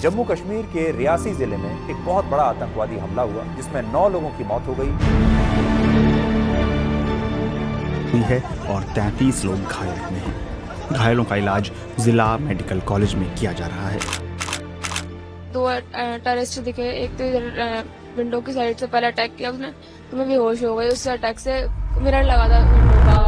जम्मू कश्मीर के रियासी जिले में एक बहुत बड़ा आतंकवादी हमला हुआ जिसमें 9 लोगों की मौत हो गई है और 33 लोग घायल हुए हैं। घायलों का इलाज जिला मेडिकल कॉलेज में किया जा रहा है। 2 टेररिस्ट दिखे, एक तो इधर विंडो की साइड से पहले अटैक किया उसने, तो मैं बेहोश हो गई। उससे अटैक से मिरर लगा था विंडो का।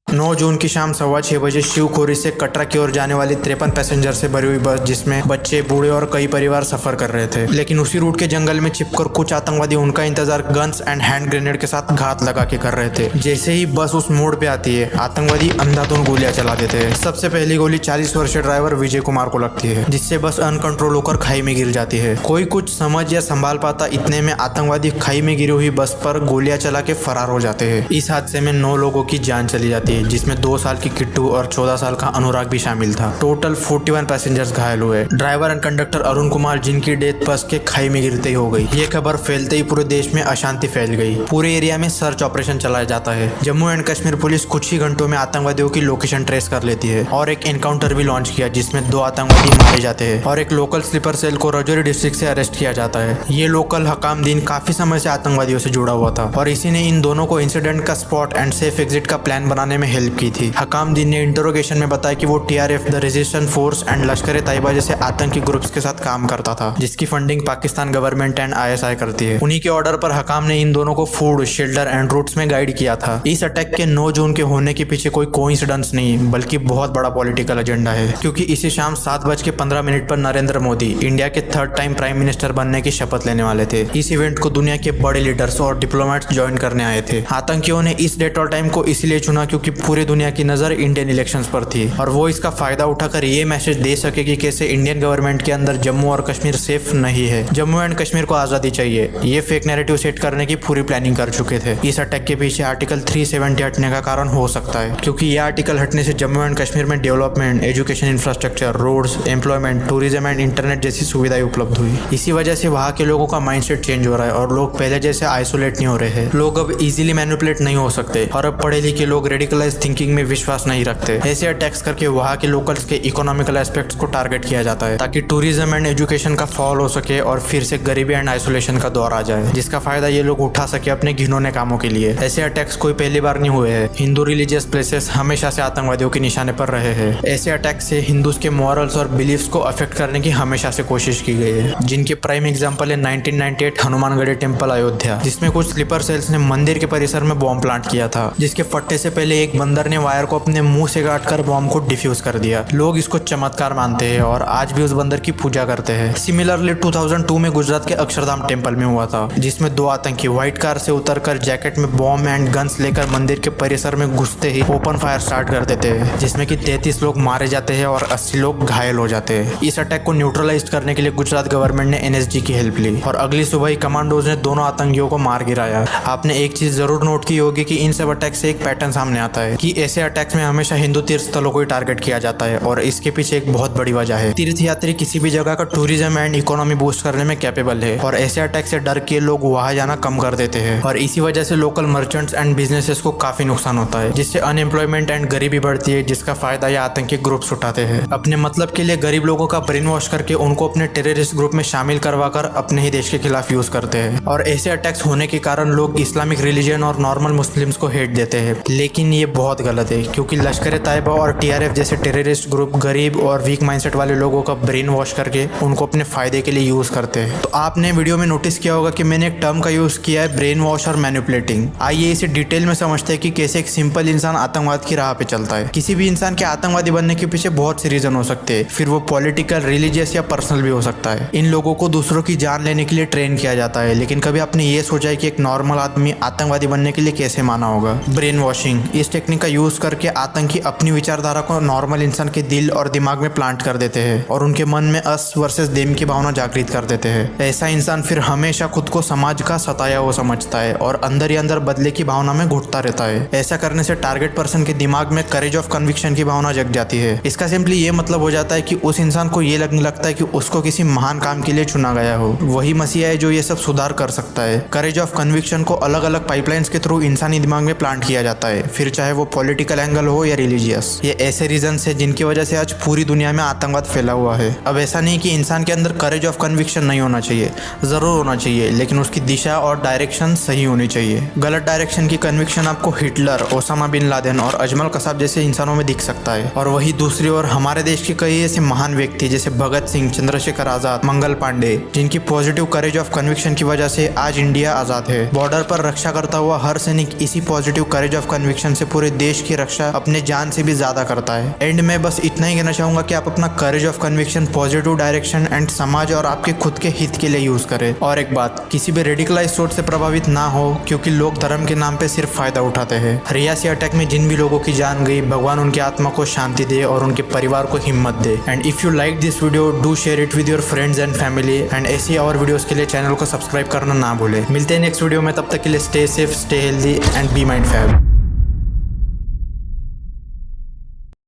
9 जून की शाम 6:15 बजे शिवखोरी से कटरा की ओर जाने वाली 53 पैसेंजर से भरी हुई बस, जिसमें बच्चे, बूढ़े और कई परिवार सफर कर रहे थे। लेकिन उसी रूट के जंगल में छिपकर कुछ आतंकवादी उनका इंतजार गन्स एंड हैंड ग्रेनेड के साथ घात लगा के कर रहे थे। जैसे ही बस उस मोड़ पे आती है, आतंकवादी अंधाधुंध गोलियां चला देते हैं। सबसे पहली गोली 40 वर्षीय ड्राइवर विजय कुमार को लगती है, जिससे बस अनकंट्रोल होकर खाई में गिर जाती है। कोई कुछ समझ या संभाल पाता, इतने में आतंकवादी खाई में गिरी हुई बस पर गोलियां चला के फरार हो जाते हैं। इस हादसे में 9 लोगों की जान चली जाती है, जिसमें 2 साल की किट्टू और 14 साल का अनुराग भी शामिल था। टोटल 41 पैसेंजर्स घायल हुए। Driver and conductor Arun Kumar, जिनकी डेथ बस के खाई में गिरते ही हो गई। ये खबर फैलते ही पूरे देश में अशांति फैल गई। पूरे एरिया में सर्च ऑपरेशन चलाया जाता है। जम्मू एंड कश्मीर पुलिस कुछ ही घंटों में आतंकवादियों की लोकेशन ट्रेस कर लेती है और एक एनकाउंटर भी लॉन्च किया, जिसमें 2 आतंकवादी मारे जाते हैं और एक लोकल स्लीपर सेल को राजौरी डिस्ट्रिक्ट से अरेस्ट किया जाता है। ये लोकल हकामदीन काफी समय से आतंकवादियों से जुड़ा हुआ था और इसी ने इन दोनों को इंसिडेंट का स्पॉट एंड सेफ एग्जिट का प्लान बनाने में हेल्प की थी। हकामदीन ने इंटरोगेशन में बताया कि वो TRF, the resistance force and लश्कर ए तैयबा जैसे आतंकी ग्रुप्स के साथ काम करता था, जिसकी funding Pakistan government and ISI करती है। उन्हीं के ऑर्डर पर हकाम ने इन दोनों को फूड, शेल्टर एंड रूट्स में गाइड किया था। इस अटैक के 9 जून के होने के पीछे कोई कोइंसिडेंस नहीं, बल्कि बहुत बड़ा पॉलिटिकल एजेंडा है, क्योंकि इसी शाम 7:15 पर नरेंद्र मोदी इंडिया के 3rd टाइम प्राइम मिनिस्टर बनने की शपथ लेने वाले थे। इस इवेंट को दुनिया के बड़े लीडर्स और डिप्लोमेट्स ज्वाइन करने आए थे। आतंकियों ने इस डेट और टाइम को इसलिए चुना क्योंकि पूरी दुनिया की नजर इंडियन इलेक्शंस पर थी और वो इसका फायदा उठाकर ये मैसेज दे सके कि कैसे इंडियन गवर्नमेंट के अंदर जम्मू और कश्मीर सेफ नहीं है। जम्मू एंड कश्मीर को आजादी चाहिए, ये फेक नैरेटिव सेट करने की पूरी प्लानिंग कर चुके थे। इस अटैक के पीछे आर्टिकल 370 हटने का कारण हो सकता है, क्योंकि ये आर्टिकल हटने से जम्मू एंड कश्मीर में development, education infrastructure, roads, employment, tourism and internet जैसी सुविधाएं उपलब्ध हुई। इसी वजह से वहाँ के लोगों का माइंडसेट चेंज हो रहा है और लोग पहले जैसे आइसोलेट नहीं हो रहे हैं। लोग अब इजीली मैनिपुलेट नहीं हो सकते और अब पढ़े लिखे लोग रेडिकलाइज थिंकिंग में विश्वास नहीं रखते। ऐसे अटैक्स करके वहाँ के लोकल्स के इकोनॉमिकल एस्पेक्ट्स को टारगेट किया जाता है, ताकि टूरिज्म एंड एजुकेशन का फॉल हो सके और फिर से गरीबी एंड आइसोलेशन का दौर आ जाए, जिसका फायदा ये लोग उठा सके अपने घिनौने कामों के लिए। ऐसे अटैक्स कोई पहली बार नहीं हुए हैं। हिंदू रिलीजियस प्लेसेस हमेशा से आतंकवादियों के निशाने पर रहे हैं। ऐसे अटैक से हिंदूज के मॉरल्स और बिलीफ्स को अफेक्ट करने की हमेशा से कोशिश की गई है, जिनके प्राइम एग्जाम्पल है 1998 हनुमानगढ़ी टेम्पल अयोध्या, जिसमें कुछ स्लीपर सेल्स ने मंदिर के परिसर में बॉम्ब प्लांट किया था, जिसके फटने से पहले एक बंदर ने वायर को अपने मुंह से काट कर बॉम्ब को डिफ्यूज कर दिया। लोग इसको चमत्कार मानते हैं और आज भी उस बंदर की पूजा करते हैं। सिमिलरली 2002 में गुजरात के अक्षरधाम टेम्पल में हुआ था, जिसमें 2 आतंकी व्हाइट कार से उतरकर जैकेट में बॉम्ब एंड गन्स लेकर मंदिर के परिसर में घुसते ही ओपन फायर स्टार्ट कर देते हैं, जिसमें कि 33 लोग मारे जाते हैं और 80 लोग घायल हो जाते हैं। इस अटैक को न्यूट्रलाइज करने के लिए गुजरात गवर्नमेंट ने NSG की हेल्प ली और अगली सुबह ही कमांडोज ने दोनों आतंकियों को मार गिराया। आपने एक चीज जरूर नोट की होगी कि इन सब अटैक से एक पैटर्न सामने आता है कि ऐसे अटैक्स में हमेशा हिंदू तीर्थ स्थलों को ही टारगेट किया जाता है और इसके पीछे एक बहुत बड़ी वजह है। तीर्थयात्री किसी भी जगह का टूरिज्म एंड इकोनॉमी बूस्ट करने में कैपेबल है और ऐसे अटैक से डर के लोग वहां जाना कम कर देते हैं और इसी वजह से लोकल मर्चेंट्स एंड बिजनेसेस को काफी नुकसान होता है, जिससे अनएम्प्लॉयमेंट एंड गरीबी बढ़ती है, जिसका फायदा ये आतंकी ग्रुप्स उठाते हैं। अपने मतलब के लिए गरीब लोगों का ब्रेन वॉश करके उनको अपने टेररिस्ट ग्रुप में शामिल करवाकर अपने ही देश के खिलाफ यूज करते हैं और ऐसे अटैक्स होने के कारण लोग इस्लामिक रिलीजन और नॉर्मल मुस्लिम्स को हेट देते हैं। लेकिन ये बहुत गलत है, क्योंकि लश्कर ए तैयबा और TRF जैसे टेररिस्ट ग्रुप गरीब और वीक माइंडसेट वाले लोगों का ब्रेन वॉश करके उनको अपने फायदे के लिए यूज करते हैं। तो आपने वीडियो में नोटिस किया होगा कि मैंने एक टर्म का यूज किया है, ब्रेन वॉश और मैनिपुलेटिंग। आइए इसे डिटेल में समझते हैं कि कैसे एक सिंपल इंसान आतंकवाद की राह पे चलता है। किसी भी इंसान के आतंकवादी बनने के पीछे बहुत से रीजन हो सकते हैं, फिर वो पॉलिटिकल, रिलीजियस या पर्सनल भी हो सकता है। इन लोगों को दूसरों की जान लेने के लिए ट्रेन किया जाता है, लेकिन कभी आपने ये सोचा है कि एक नॉर्मल आदमी आतंकवादी बनने के लिए कैसे माना होगा? Brain washing. इस टेक्निक का यूज करके आतंकी अपनी विचारधारा को नॉर्मल इंसान के दिल और दिमाग में प्लांट कर देते हैं और उनके मन में अस वर्सेस देम की भावना जागृत कर देते हैं। ऐसा इंसान फिर हमेशा खुद को समाज का सताया हुआ समझता है और अंदर ही अंदर बदले की भावना में घुटता रहता है। ऐसा करने से टारगेट पर्सन के दिमाग में करेज ऑफ कन्विक्शन की भावना जग जाती है। इसका सिंपली ये मतलब हो जाता है कि उस इंसान को ये लगने लगता है कि उसको किसी महान काम के लिए चुना गया हो। वही मसीहा है जो ये सब सुधार कर सकता है। करेज ऑफ कन्विक्शन को अलग अलग पाइपलाइंस के थ्रू इंसानी दिमाग में प्लांट किया जाता है, फिर चाहे वो वो पॉलिटिकल एंगल हो या रिलीजियस। ये ऐसे रीजन है जिनकी वजह से आज पूरी दुनिया में आतंकवाद फैला हुआ है। अब ऐसा नहीं कि इंसान के अंदर करेज ऑफ कन्विक्शन नहीं होना चाहिए, जरूर होना चाहिए, लेकिन उसकी दिशा और डायरेक्शन सही होनी चाहिए। गलत डायरेक्शन की कन्विक्शन आपको हिटलर, ओसामा बिन लादेन और अजमल कसाब जैसे इंसानों में दिख सकता है। और वही दूसरी ओर हमारे देश के कई ऐसे महान व्यक्ति जैसे भगत सिंह, चंद्रशेखर आजाद, मंगल पांडे, जिनकी पॉजिटिव करेज ऑफ कन्विक्शन की वजह से आज इंडिया आजाद है। बॉर्डर पर रक्षा करता हुआ हर सैनिक इसी पॉजिटिव करेज ऑफ कन्विक्शन से पूरे देश की रक्षा अपने जान से भी ज्यादा करता है। एंड में बस इतना ही कहना चाहूंगा कि आप अपना courage of conviction positive direction and समाज और आपके खुद के हित के लिए यूज करें। और एक बात, किसी भी रेडिकलाइज सोच से प्रभावित ना हो, क्योंकि लोग धर्म के नाम पे सिर्फ फायदा उठाते हैं। रियासी अटैक में जिन भी लोगों की जान गई, भगवान उनकी आत्मा को शांति दे और उनके परिवार को हिम्मत दे। And if you like this video, do share it with your friends and family. And ऐसी और वीडियोस के लिए चैनल को सब्सक्राइब करना ना भूले। मिलते हैं नेक्स्ट वीडियो में, तब तक के लिए stay safe, stay healthy and be mind fab.